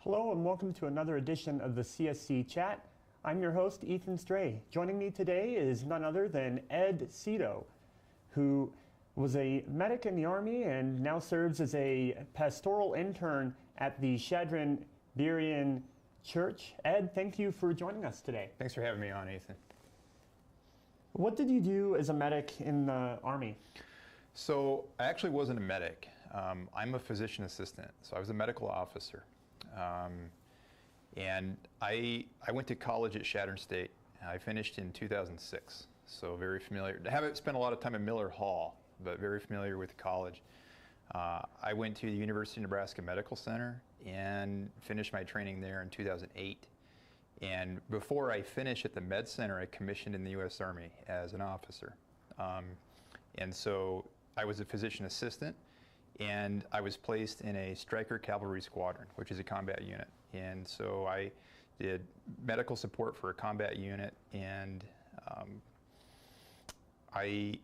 Hello and welcome to another edition of the CSC Chat. I'm your host, Ethan Stray. Joining me today is none other than Ed Cito, who was a medic in the Army and now serves as a pastoral intern at the Chadron Church. Ed, thank you for joining us today. Thanks for having me on, Ethan. What did you do as a medic in the Army? So I actually wasn't a medic. I'm a physician assistant, so I was a medical officer. And I went to college at Chadron State. I finished in 2006, so very familiar. I haven't spent a lot of time in Miller Hall, but very familiar with college. I went to the University of Nebraska Medical Center and finished my training there in 2008. And before I finished at the Med Center, I commissioned in the U.S. Army as an officer. And so I was a physician assistant, and I was placed in a Stryker Cavalry Squadron, which is a combat unit. And so I did medical support for a combat unit, and I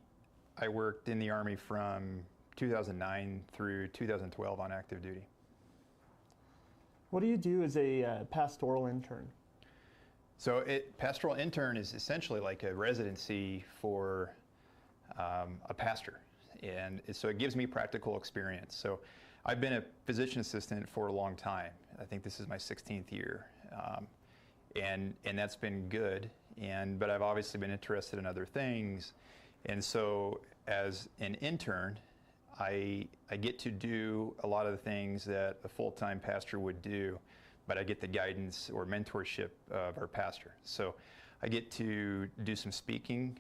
worked in the Army from 2009 through 2012 on active duty. What do you do as a pastoral intern? So pastoral intern is essentially like a residency for a pastor. And so it gives me practical experience. So I've been a physician assistant for a long time. I think this is my 16th year. And that's been good. But I've obviously been interested in other things. And so as an intern, I get to do a lot of the things that a full-time pastor would do, but I get the guidance or mentorship of our pastor. So I get to do some speaking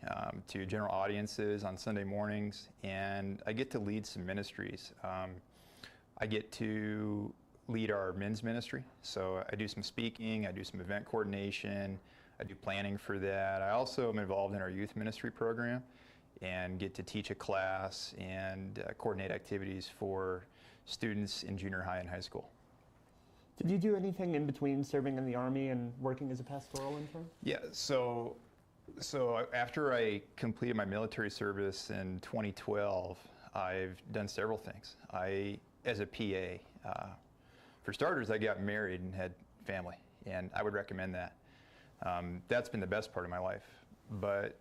to general audiences on Sunday mornings, and I get to lead some ministries. I get to lead our men's ministry, so I do some speaking, I do some event coordination, I do planning for that. I also am involved in our youth ministry program and get to teach a class and coordinate activities for students in junior high and high school. Did you do anything in between serving in the Army and working as a pastoral intern? Yeah, so after I completed my military service in 2012, I've done several things. As a PA, for starters, I got married and had family, and I would recommend that. That's been the best part of my life. But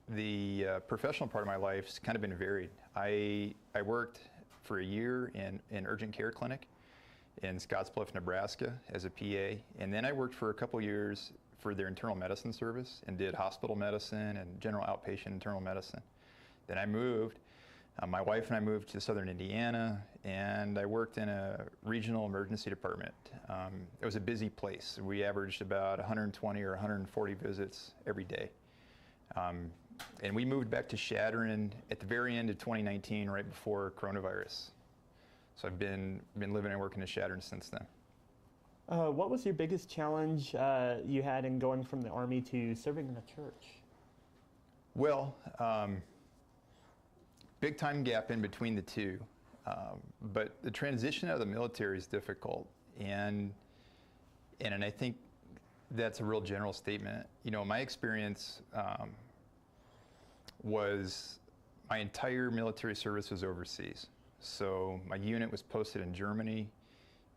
the professional part of my life's kind of been varied. I worked for a year in an urgent care clinic in Scottsbluff, Nebraska as a PA, and then I worked for a couple years for their internal medicine service and did hospital medicine and general outpatient internal medicine. Then I moved, my wife and I moved to southern Indiana, and I worked in a regional emergency department. It was a busy place. We averaged about 120 or 140 visits every day. And we moved back to Chadron at the very end of 2019, right before coronavirus. So I've been living and working at Chadron since then. What was your biggest challenge you had in going from the Army to serving in the church? Well, big time gap in between the two, but the transition out of the military is difficult, and I think that's a real general statement. You know, my experience was my entire military service was overseas. So my unit was posted in Germany,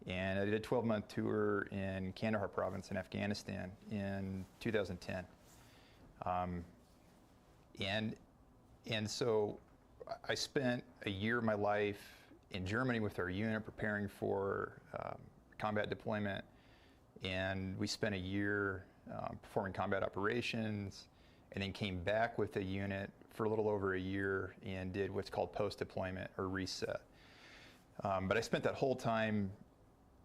and I did a 12-month tour in Kandahar province in Afghanistan in 2010. And so I spent a year of my life in Germany with our unit preparing for combat deployment, and we spent a year performing combat operations, and then came back with a unit for a little over a year and did what's called post-deployment or reset. But I spent that whole time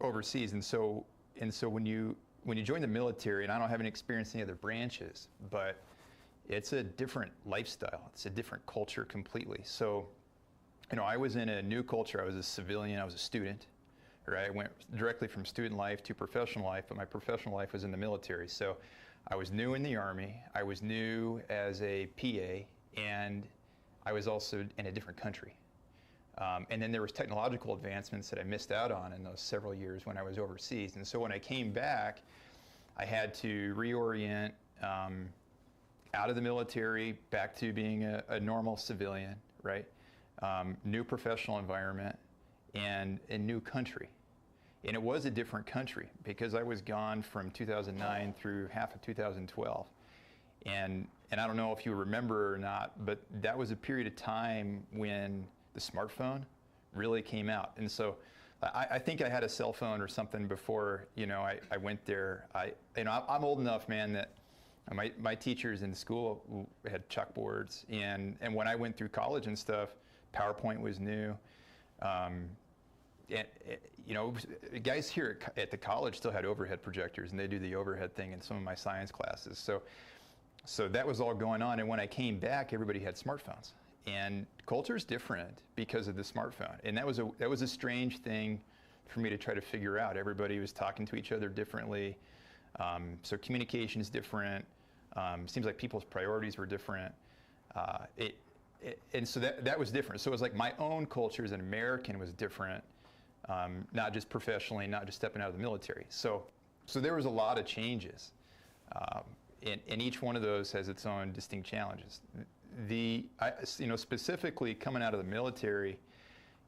overseas, and so when you join the military, and I don't have any experience in any other branches, but it's a different lifestyle. It's a different culture completely. So, you know, I was in a new culture. I was a civilian. I was a student. Right? I went directly from student life to professional life, but my professional life was in the military. So I was new in the Army, I was new as a PA, and I was also in a different country. And then there was technological advancements that I missed out on in those several years when I was overseas. And so when I came back, I had to reorient out of the military, back to being a normal civilian, right? New professional environment, and a new country. And it was a different country because I was gone from 2009 through half of 2012. And I don't know if you remember or not, but that was a period of time when the smartphone really came out. And so I think I had a cell phone or something before, I went there. I'm old enough, man, that my teachers in school had chalkboards. And when I went through college and stuff, PowerPoint was new. Guys here at the college still had overhead projectors, and they do the overhead thing in some of my science classes. So that was all going on, and when I came back, everybody had smartphones. And culture is different because of the smartphone, and that was a strange thing for me to try to figure out. Everybody was talking to each other differently, so communication is different. Seems like people's priorities were different. And so that was different. So it was like my own culture as an American was different, not just professionally, not just stepping out of the military. So there was a lot of changes. And each one of those has its own distinct challenges. Specifically coming out of the military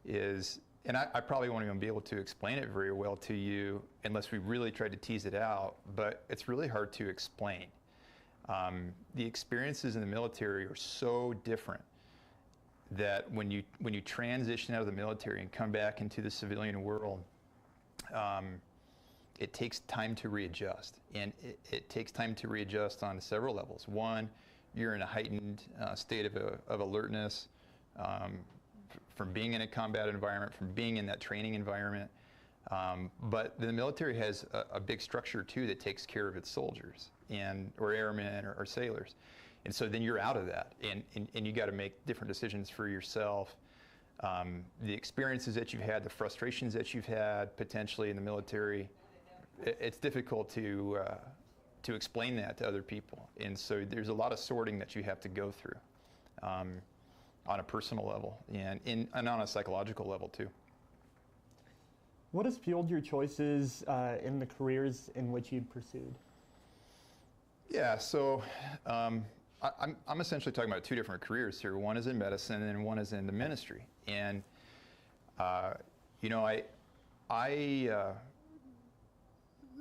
is, and I probably won't even be able to explain it very well to you unless we really tried to tease it out, but it's really hard to explain. The experiences in the military are so different that when you transition out of the military and come back into the civilian world, it takes time to readjust, and it takes time to readjust on several levels. One, you're in a heightened state of alertness from being in a combat environment, from being in that training environment. But the military has a big structure too that takes care of its soldiers or airmen or sailors. And so then you're out of that, and you got to make different decisions for yourself. The experiences that you've had, the frustrations that you've had potentially in the military, it's difficult to explain that to other people. And so there's a lot of sorting that you have to go through on a personal level and on a psychological level too. What has fueled your choices in the careers in which you've pursued? Yeah, so I'm essentially talking about two different careers here. One is in medicine and one is in the ministry. And,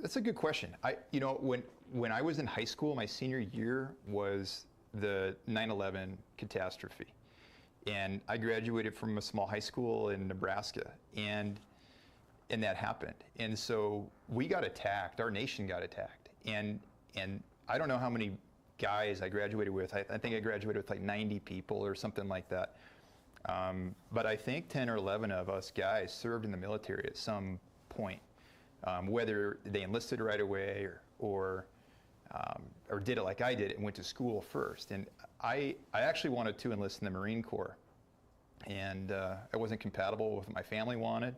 that's a good question. When I was in high school, my senior year was the 9/11 catastrophe. And I graduated from a small high school in Nebraska, and that happened. And so we got attacked, our nation got attacked. And I don't know how many guys I graduated with. I think I graduated with like 90 people or something like that. But I think 10 or 11 of us guys served in the military at some point, whether they enlisted right away or did it like I did and went to school first. And I actually wanted to enlist in the Marine Corps, and it wasn't compatible with what my family wanted.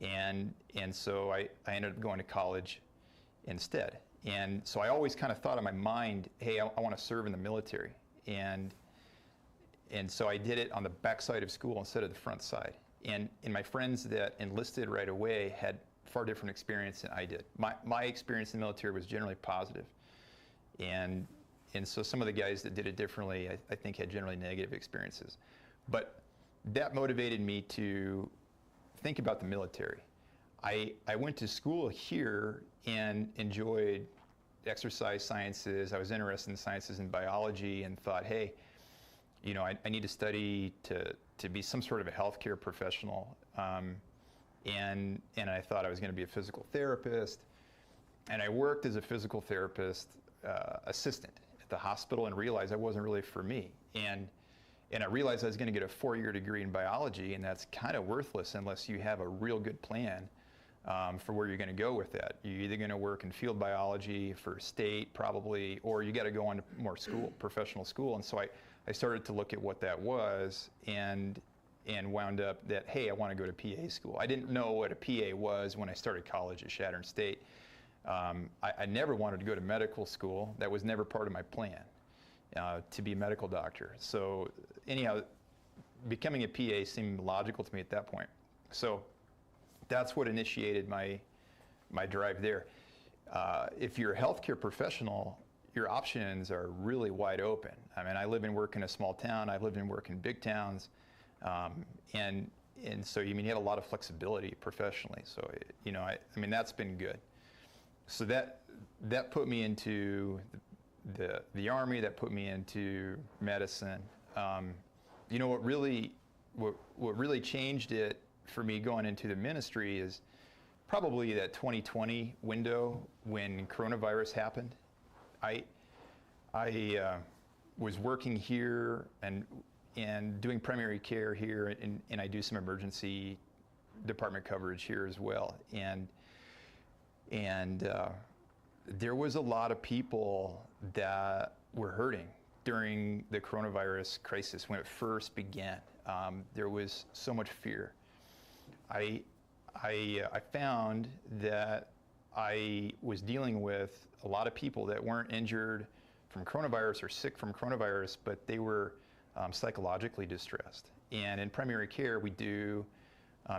And so I ended up going to college instead. And so I always kind of thought in my mind, hey, I want to serve in the military. And so I did it on the back side of school instead of the front side. And my friends that enlisted right away had far different experience than I did. My experience in the military was generally positive. And so some of the guys that did it differently, I think, had generally negative experiences. But that motivated me to think about the military. I went to school here and enjoyed exercise sciences. I was interested in sciences and biology and thought, hey, I need to study to be some sort of a healthcare professional. And I thought I was going to be a physical therapist. And I worked as a physical therapist assistant at the hospital and realized that wasn't really for me. And I realized I was going to get a 4-year degree in biology, and that's kind of worthless unless you have a real good plan for where you're going to go with that. You're either going to work in field biology for state, probably, or you got to go on to more school, professional school. And so I started to look at what that was and wound up that, hey, I want to go to PA school. I didn't know what a PA was when I started college at Chadron State. I never wanted to go to medical school. That was never part of my plan, to be a medical doctor. So anyhow, becoming a PA seemed logical to me at that point. So that's what initiated my drive there. If you're a healthcare professional, your options are really wide open. I mean, I live and work in a small town. I've lived and worked in big towns. And and so you had a lot of flexibility professionally. So I mean that's been good. So that put me into the Army. That put me into medicine. What really changed it for me going into the ministry is probably that 2020 window when coronavirus happened. I was working here and doing primary care here, and I do some emergency department coverage here as well. And there was a lot of people that were hurting during the coronavirus crisis when it first began. There was so much fear. I found that I was dealing with a lot of people that weren't injured from coronavirus or sick from coronavirus, but they were psychologically distressed. And in primary care, we do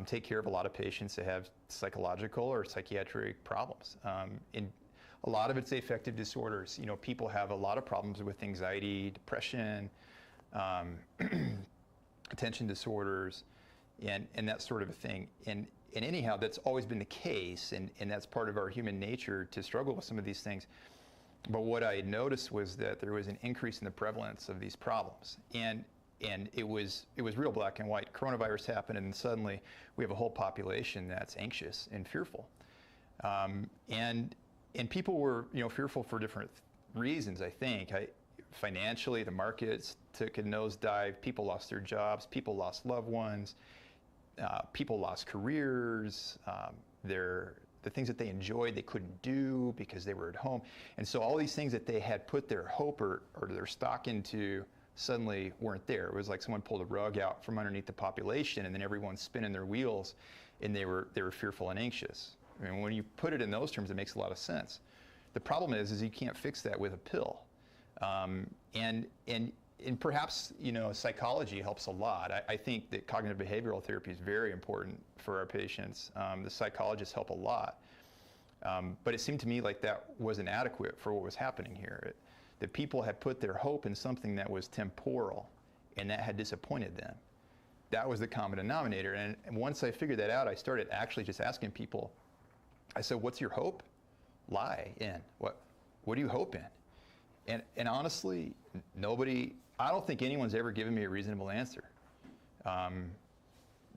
take care of a lot of patients that have psychological or psychiatric problems. And a lot of it's affective disorders. People have a lot of problems with anxiety, depression, attention disorders, and that sort of a thing. And anyhow, that's always been the case, and that's part of our human nature to struggle with some of these things. But what I had noticed was that there was an increase in the prevalence of these problems. And it was real black and white. Coronavirus happened, and suddenly we have a whole population that's anxious and fearful. And people were fearful for different reasons, I think. Financially, the markets took a nosedive. People lost their jobs. People lost loved ones. People lost careers. The things that they enjoyed they couldn't do because they were at home. And so all these things that they had put their hope or their stock into suddenly weren't there. It was like someone pulled a rug out from underneath the population, and then everyone's spinning their wheels, and they were fearful and anxious. I mean, when you put it in those terms, it makes a lot of sense. The problem is you can't fix that with a pill. And perhaps, psychology helps a lot. I think that cognitive behavioral therapy is very important for our patients. The psychologists help a lot. But it seemed to me like that wasn't adequate for what was happening here. That people had put their hope in something that was temporal, and that had disappointed them. That was the common denominator. And once I figured that out, I started actually just asking people, I said, what's your hope lie in? What do you hope in? And honestly, I don't think anyone's ever given me a reasonable answer.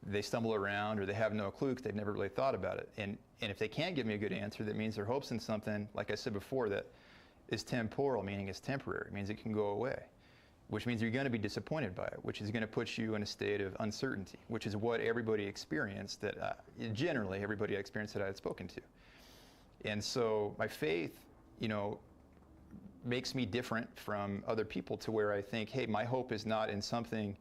They stumble around or they have no clue because they've never really thought about it. And if they can't give me a good answer, that means their hope's in something, like I said before, that is temporal, meaning it's temporary. It means it can go away, which means you're going to be disappointed by it, which is going to put you in a state of uncertainty, which is what everybody experienced generally everybody experienced that I had spoken to. And so my faith, makes me different from other people to where I think, hey, my hope is not in something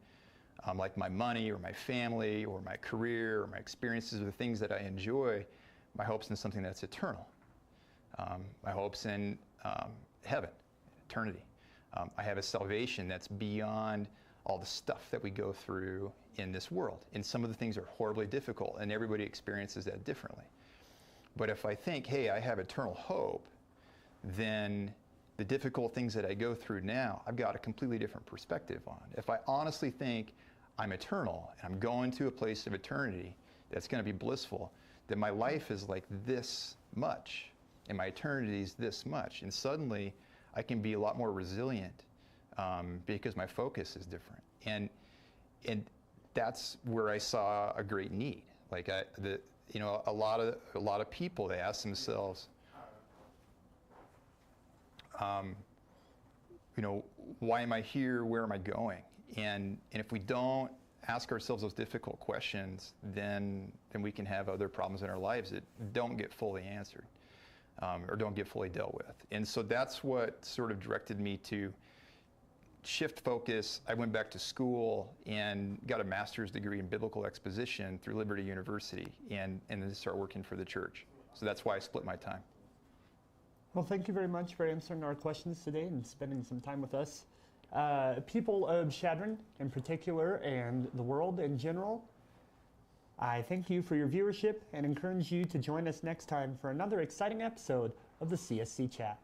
like my money or my family or my career or my experiences or the things that I enjoy. My hope's in something that's eternal. My hope's in heaven, eternity. I have a salvation that's beyond all the stuff that we go through in this world. And some of the things are horribly difficult, and everybody experiences that differently. But if I think, hey, I have eternal hope, then the difficult things that I go through now, I've got a completely different perspective on. If I honestly think I'm eternal and I'm going to a place of eternity that's going to be blissful, then my life is like this much and my eternity is this much. And suddenly I can be a lot more resilient because my focus is different. And that's where I saw a great need. Like a lot of people, they ask themselves, why am I here? Where am I going? And if we don't ask ourselves those difficult questions, then we can have other problems in our lives that don't get fully answered or don't get fully dealt with. And so that's what sort of directed me to shift focus. I went back to school and got a master's degree in biblical exposition through Liberty University, and then start working for the church. So that's why I split my time. Well, thank you very much for answering our questions today and spending some time with us. People of Chadron in particular and the world in general, I thank you for your viewership and encourage you to join us next time for another exciting episode of the CSC Chat.